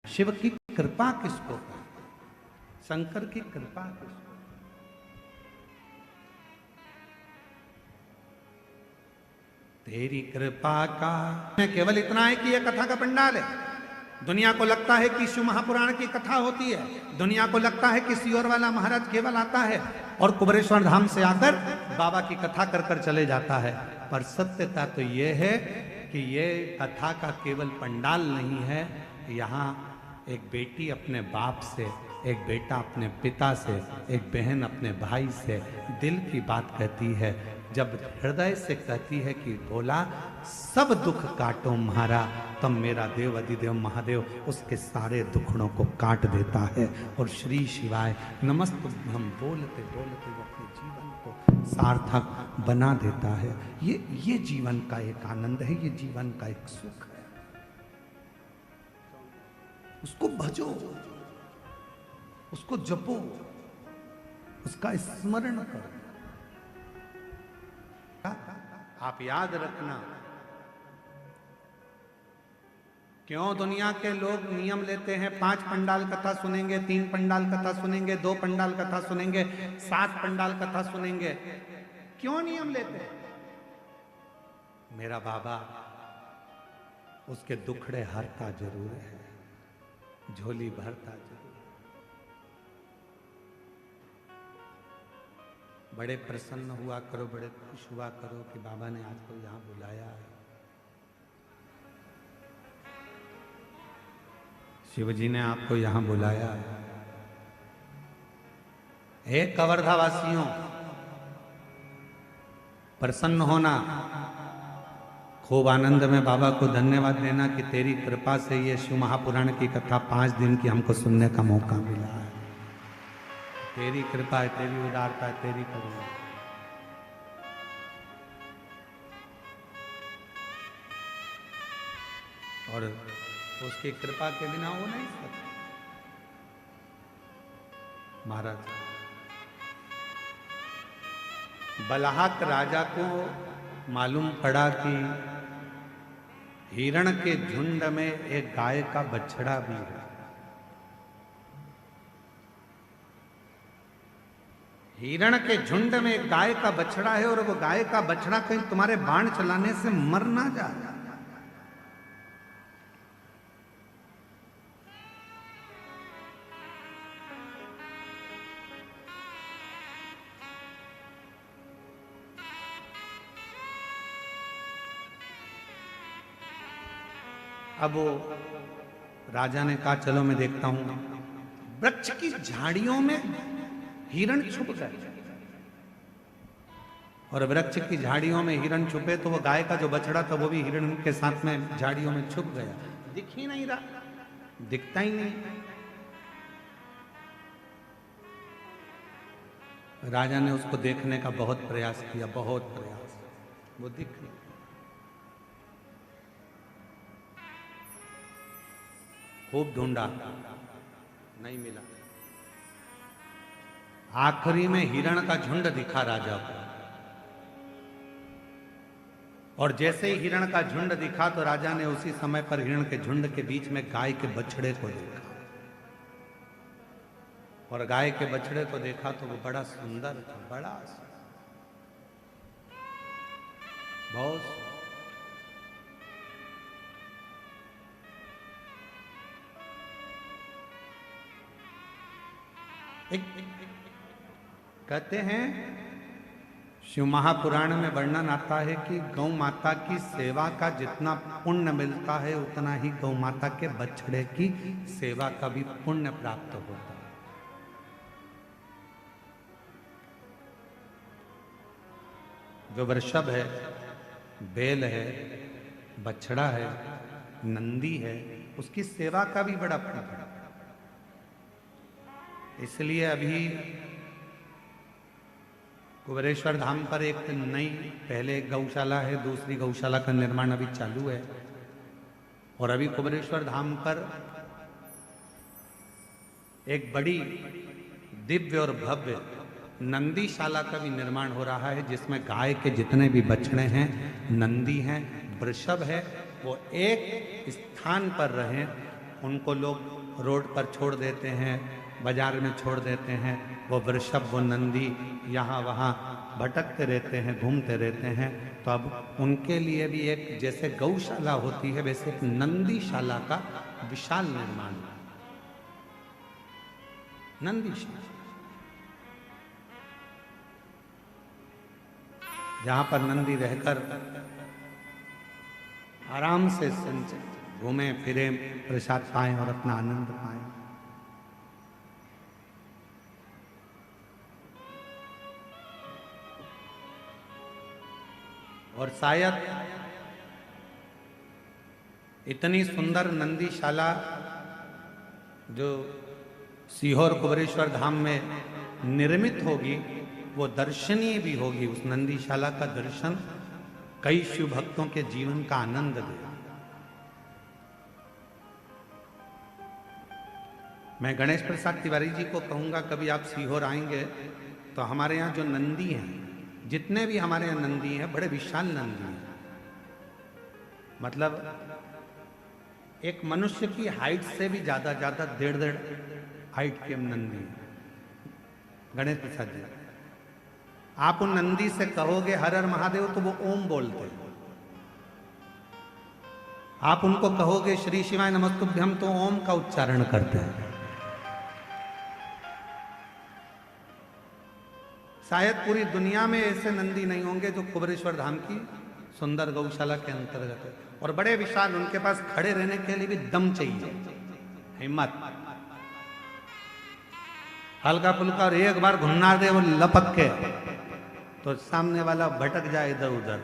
शिव की कृपा किसको कहते, शंकर की कृपा किसको? तेरी कृपा का केवल इतना है कि यह कथा का पंडाल है। दुनिया को लगता है कि शिव महापुराण की कथा होती है, दुनिया को लगता है कि सियोर वाला महाराज केवल आता है और कुबरेश्वर धाम से आकर बाबा की कथा कर कर चले जाता है। पर सत्यता तो यह है कि यह कथा का केवल पंडाल नहीं है। यहाँ एक बेटी अपने बाप से, एक बेटा अपने पिता से, एक बहन अपने भाई से दिल की बात कहती है। जब हृदय से कहती है कि बोला सब दुख काटो म्हारा, तब मेरा देव अधिदेव महादेव उसके सारे दुखड़ों को काट देता है और श्री शिवाय नमस्तुभ्यं बोलते बोलते वो अपने जीवन को सार्थक बना देता है। ये जीवन का एक आनंद है, ये जीवन का एक सुख है। उसको भजो, उसको जपो, उसका स्मरण करो। आप याद रखना, क्यों दुनिया के लोग नियम लेते हैं 5 पंडाल कथा सुनेंगे, 3 पंडाल कथा सुनेंगे, 2 पंडाल कथा सुनेंगे, 7 पंडाल कथा सुनेंगे, क्यों नियम लेते हैं? मेरा बाबा उसके दुखड़े हरता जरूर है, झोली भरता जरूर। बड़े प्रसन्न हुआ करो, बड़े खुश हुआ करो कि बाबा ने आपको यहां बुलाया है। शिव जी ने आपको यहां बुलाया है। हे कवर्धा वासियों, प्रसन्न होना, खूब आनंद में बाबा को धन्यवाद देना कि तेरी कृपा से ये शिव महापुराण की कथा 5 दिन की हमको सुनने का मौका मिला है। तेरी कृपा है, तेरी उदारता है, तेरी करुणा। और उसकी कृपा के बिना हो नहीं सकता। महाराज बलहाक राजा को मालूम पड़ा कि हिरण के झुंड में एक गाय का बछड़ा भी है। हिरण के झुंड में एक गाय का बछड़ा है और वो गाय का बछड़ा कहीं तुम्हारे बाण चलाने से मर ना जाए। अब वो राजा ने कहा चलो मैं देखता हूं। वृक्ष की झाड़ियों में हिरण छुप गए और वृक्ष की झाड़ियों में हिरण छुपे तो वो गाय का जो बछड़ा था वो भी हिरण के साथ में झाड़ियों में छुप गया। दिख ही नहीं रहा, दिखता ही नहीं। राजा ने उसको देखने का बहुत प्रयास किया, बहुत प्रयास, वो दिख नहीं। खूब ढूंढा, नहीं मिला। आखिरी में हिरण का झुंड दिखा राजा को और जैसे ही हिरण का झुंड दिखा तो राजा ने उसी समय पर हिरण के झुंड के बीच में गाय के बछड़े को देखा। और गाय के बछड़े को देखा तो वो बड़ा सुंदर था, बड़ा बहुत। कहते हैं शिव महापुराण में वर्णन आता है कि गौ माता की सेवा का जितना पुण्य मिलता है उतना ही गौ माता के बछड़े की सेवा का भी पुण्य प्राप्त होता है। जो वृषभ है, बैल है, बछड़ा है, नंदी है, उसकी सेवा का भी बड़ा पुण्य है। इसलिए अभी कुबरेश्वर धाम पर एक नई, पहले एक गौशाला है, दूसरी गौशाला का निर्माण अभी चालू है और अभी कुबरेश्वर धाम पर एक बड़ी दिव्य और भव्य नंदीशाला का भी निर्माण हो रहा है, जिसमें गाय के जितने भी बछड़े हैं, नंदी हैं, वृषभ है, वो एक स्थान पर रहें उनको लोग रोड पर छोड़ देते हैं, बाजार में छोड़ देते हैं। वो वृषभ, वो नंदी यहाँ वहाँ भटकते रहते हैं, घूमते रहते हैं। तो अब उनके लिए भी एक, जैसे गौशाला होती है वैसे एक नंदीशाला का विशाल निर्माण, नंदीशाला, जहां पर नंदी रहकर आराम से घूमे फिरे, प्रसाद पाएं और अपना आनंद पाएं। और शायद इतनी सुंदर नंदीशाला जो सीहोर कुबेरेश्वर धाम में निर्मित होगी, वो दर्शनीय भी होगी। उस नंदीशाला का दर्शन कई शिव भक्तों के जीवन का आनंद दे। मैं गणेश प्रसाद तिवारी जी को कहूंगा, कभी आप सीहोर आएंगे तो हमारे यहाँ जो नंदी हैं, जितने भी हमारे यहाँ नंदी हैं, बड़े विशाल नंदी हैं। मतलब एक मनुष्य की हाइट से भी ज्यादा 1.5 हाइट के नंदी हैं। गणेश प्रसाद जी, आप उन नंदी से कहोगे हर हर महादेव तो वो ओम बोलते हैं। आप उनको कहोगे श्री शिवाय नमस्तुभ्यम तो ओम का उच्चारण करते हैं। शायद पूरी दुनिया में ऐसे नंदी नहीं होंगे जो कुबेरेश्वर धाम की सुंदर गौशाला के अंतर्गत है। और बड़े विशाल, उनके पास खड़े रहने के लिए भी दम चाहिए, हिम्मत। हल्का फुल्का और एक बार घुन्ना दे वो लपक के तो सामने वाला भटक जाए इधर उधर।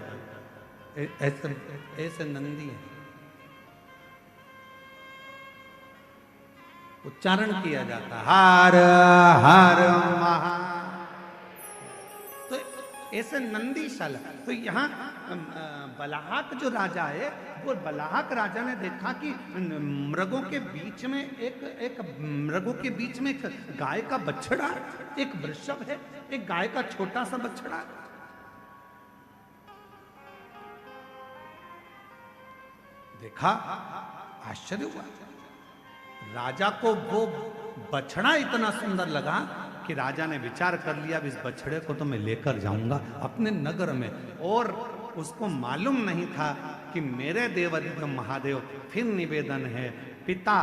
ऐसे ऐसे नंदी है। उच्चारण किया जाता हर हर महा, तो ऐसे नंदीशाला। तो यहाँ बलाहक जो राजा है, वो बलाहक राजा ने देखा कि मृगों के बीच में एक मृगों के बीच में एक गाय का बछड़ा, एक वृषभ है, एक गाय का छोटा सा बछड़ा। देखा, आश्चर्य हुआ। राजा को वो बछड़ा इतना सुंदर लगा कि राजा ने विचार कर लिया, इस बछड़े को तो मैं लेकर जाऊंगा अपने नगर में। और उसको मालूम नहीं था कि मेरे देवाधिदेव महादेव फिर निवेदन है, पिता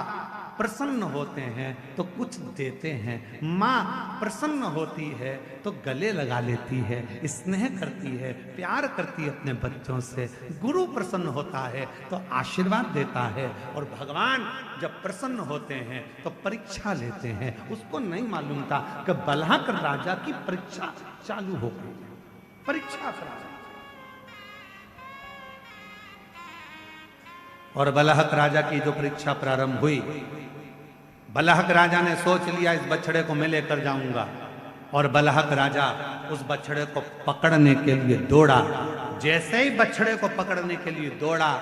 प्रसन्न होते हैं तो कुछ देते हैं, माँ प्रसन्न होती है तो गले लगा लेती है, स्नेह करती है, प्यार करती है अपने बच्चों से, गुरु प्रसन्न होता है तो आशीर्वाद देता है। और भगवान जब प्रसन्न होते हैं तो परीक्षा लेते हैं। उसको नहीं मालूम था कि बलहक राजा की परीक्षा चालू हो गई। परीक्षा करा, और बलहक राजा की जो परीक्षा प्रारंभ हुई, बलहक राजा ने सोच लिया इस बछड़े को मैं लेकर जाऊंगा। और बलहक राजा उस बछड़े को पकड़ने के लिए दौड़ा। जैसे ही बछड़े को पकड़ने के लिए दौड़ा,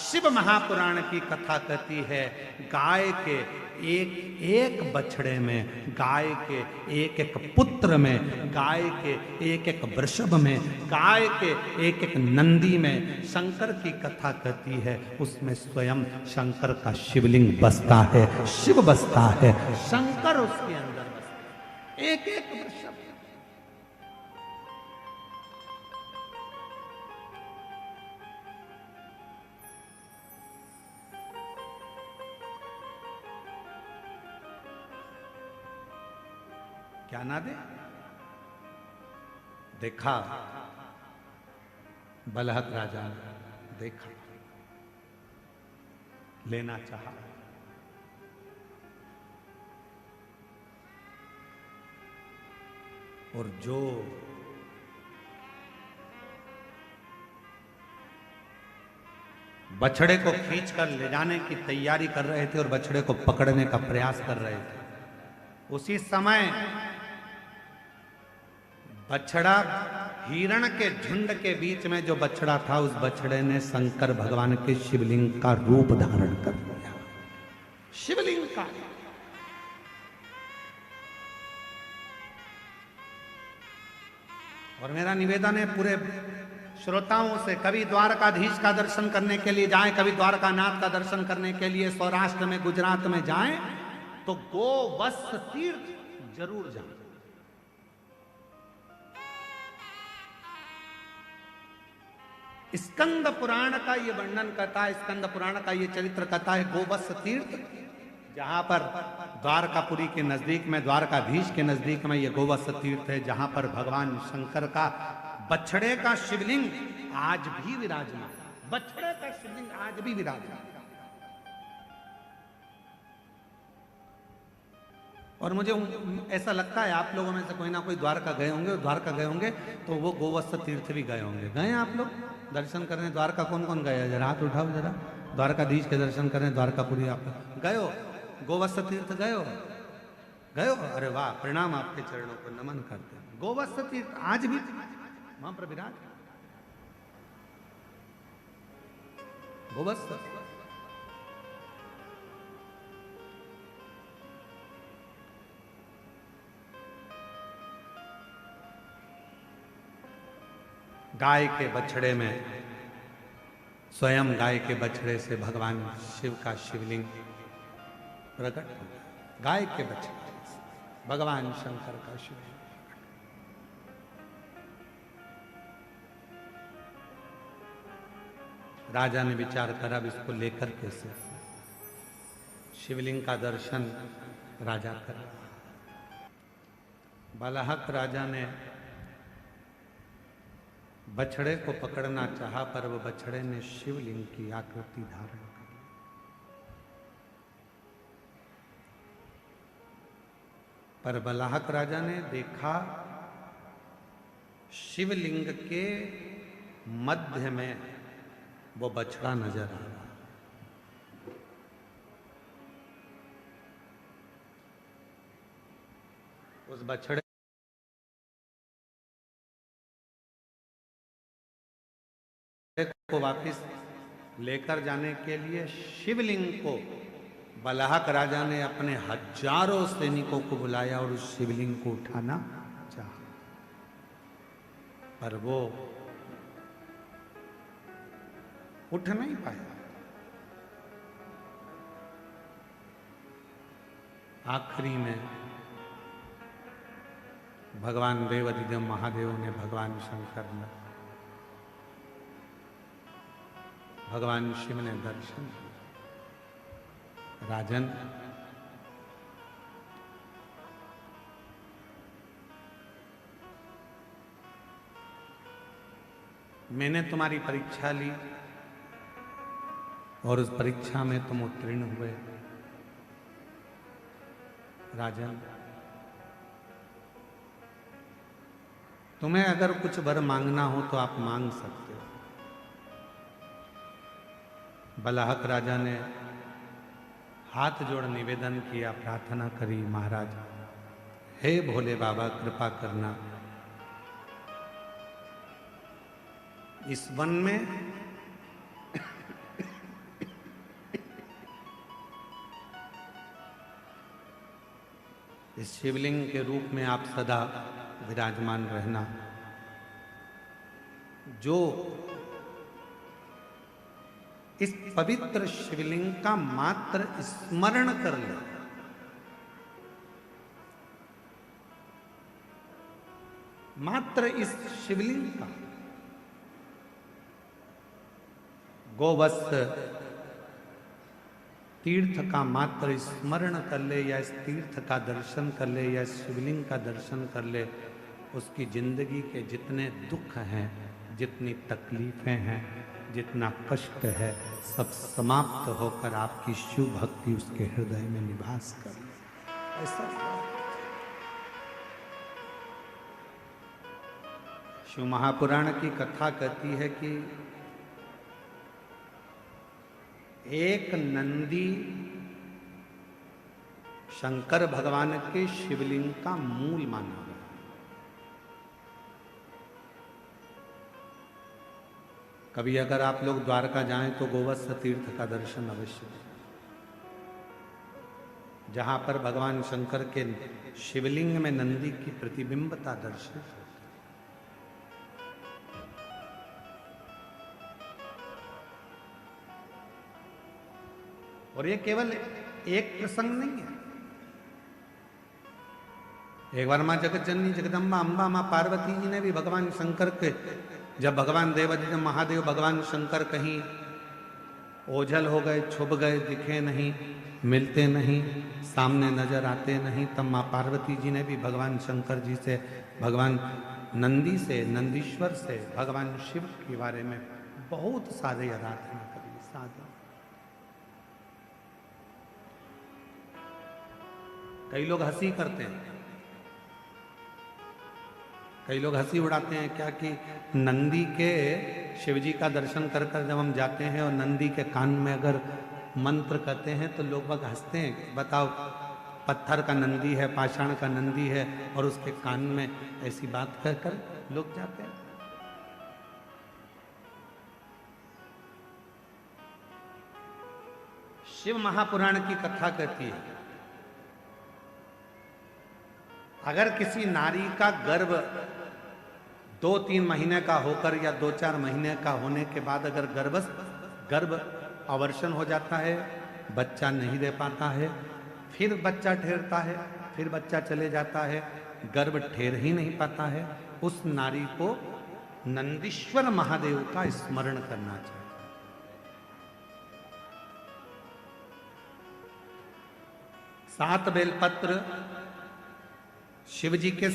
शिव महापुराण की कथा कहती है, गाय के एक एक बछड़े में, गाय के एक एक पुत्र में, गाय के एक एक वृषभ में, गाय के एक एक नंदी में शंकर की कथा कहती है। उसमें स्वयं शंकर का शिवलिंग बसता है, शिव बसता है, शंकर उसके अंदर बसता है, एक एक वृषभ। क्या ना दे? देखा, बलहक राजा ने देखा, लेना चाहा। और जो बछड़े को खींचकर ले जाने की तैयारी कर रहे थे और बछड़े को पकड़ने का प्रयास कर रहे थे, उसी समय बछड़ा, हिरण के झुंड के बीच में जो बछड़ा था, उस बछड़े ने शंकर भगवान के शिवलिंग का रूप धारण कर लिया। शिवलिंग का। और मेरा निवेदन है, पूरे श्रोताओं से कभी द्वारकाधीश का दर्शन करने के लिए जाएं, कभी द्वारकानाथ का दर्शन करने के लिए सौराष्ट्र में, गुजरात में जाएं, तो गोवत्स तीर्थ जरूर जाएं। स्कंद पुराण का ये वर्णन करता है, स्कंद पुराण का ये चरित्र करता है गोवत्स तीर्थ, जहां पर द्वारकापुरी के नजदीक में, द्वारकाधीश के नजदीक में ये गोवत्स तीर्थ है, जहां पर भगवान शंकर का बछड़े का शिवलिंग आज भी विराजमान, बछड़े का शिवलिंग आज भी विराजमान। और मुझे ऐसा लगता है आप लोगों में से कोई ना कोई द्वारका गए होंगे, द्वारका गए होंगे तो वो गोवत्स तीर्थ भी गए होंगे। गए आप लोग दर्शन करने द्वारका? कौन कौन गए? जरा हाथ उठाओ जरा। द्वारकाधीश के दर्शन करने द्वारकापुरी आप गए हो? गोवत्स तीर्थ गए हो? गए हो? अरे वाह, प्रणाम, आपके चरणों को नमन करते हैं। गोवत्स तीर्थ आज भी वहां पर विराज गोवत्स। गाय के बछड़े में, स्वयं गाय के बछड़े से भगवान शिव का शिवलिंग प्रकट हो। गाय के बछड़े से भगवान शंकर का शिवलिंग। राजा ने विचार करा अब इसको लेकर कैसे शिवलिंग का दर्शन राजा कर। बालाहक राजा ने बछड़े को पकड़ना चाहा, पर वो बछड़े ने शिवलिंग की आकृति धारण कर ली। पर बालाहक राजा ने देखा शिवलिंग के मध्य में वो बछड़ा नजर आ रहा। उस बछड़े को वापस लेकर जाने के लिए शिवलिंग को बालाहक राजा ने अपने हजारों सैनिकों को बुलाया और उस शिवलिंग को उठाना चाहा, पर वो उठ नहीं पाया। आखिरी में भगवान देवाधिदेव महादेव ने, भगवान शंकर ने, भगवान शिव ने दर्शन किया। राजन, मैंने तुम्हारी परीक्षा ली और उस परीक्षा में तुम उत्तीर्ण हुए। राजन, तुम्हें अगर कुछ वर मांगना हो तो आप मांग सकते हो। बालाहक राजा ने हाथ जोड़ निवेदन किया, प्रार्थना करी, महाराज हे भोले बाबा कृपा करना, इस वन में इस शिवलिंग के रूप में आप सदा विराजमान रहना। जो इस पवित्र शिवलिंग का मात्र स्मरण कर ले, मात्र इस शिवलिंग का, गोवत्स तीर्थ का मात्र स्मरण कर ले, या इस तीर्थ का दर्शन कर ले, या इस शिवलिंग का दर्शन कर ले, उसकी जिंदगी के जितने दुख हैं, जितनी तकलीफें हैं, जितना कष्ट है, सब समाप्त होकर आपकी शिव भक्ति उसके हृदय में निवास कर ले। ऐसा शिव महापुराण की कथा कहती है कि एक नंदी शंकर भगवान के शिवलिंग का मूल माना गया। कभी अगर आप लोग द्वारका जाएं तो गोवत्स तीर्थ का दर्शन अवश्य करें, जहां पर भगवान शंकर के शिवलिंग में नंदी की प्रतिबिंबता दर्शित होती। और ये केवल एक प्रसंग नहीं है। एक बार माँ जगत जननी जगदम्बा अम्बा माँ पार्वती जी ने भी भगवान शंकर के, जब भगवान देवादिदेव महादेव भगवान शंकर कहीं ओझल हो गए, छुप गए, दिखे नहीं, मिलते नहीं, सामने नजर आते नहीं, तब माँ पार्वती जी ने भी भगवान शंकर जी से, भगवान नंदी से, नंदीश्वर से, भगवान शिव के बारे में बहुत सारे आराधना करी, साधना। कई लोग हंसी करते हैं, कई लोग हंसी उड़ाते हैं क्या कि नंदी के शिव जी का दर्शन कर कर जब हम जाते हैं और नंदी के कान में अगर मंत्र कहते हैं तो लोग बाग हंसते हैं। बताओ, पत्थर का नंदी है, पाषाण का नंदी है, और उसके कान में ऐसी बात कहकर लोग जाते हैं। शिव महापुराण की कथा कहती है, अगर किसी नारी का गर्भ 2-3 महीने का होकर या 2-4 महीने का होने के बाद अगर गर्भ अवर्षण हो जाता है, बच्चा नहीं दे पाता है, फिर बच्चा ठहरता है, फिर बच्चा चले जाता है, गर्भ ठहर ही नहीं पाता है, उस नारी को नंदीश्वर महादेव का स्मरण करना चाहिए। 7 बेलपत्र शिव जी के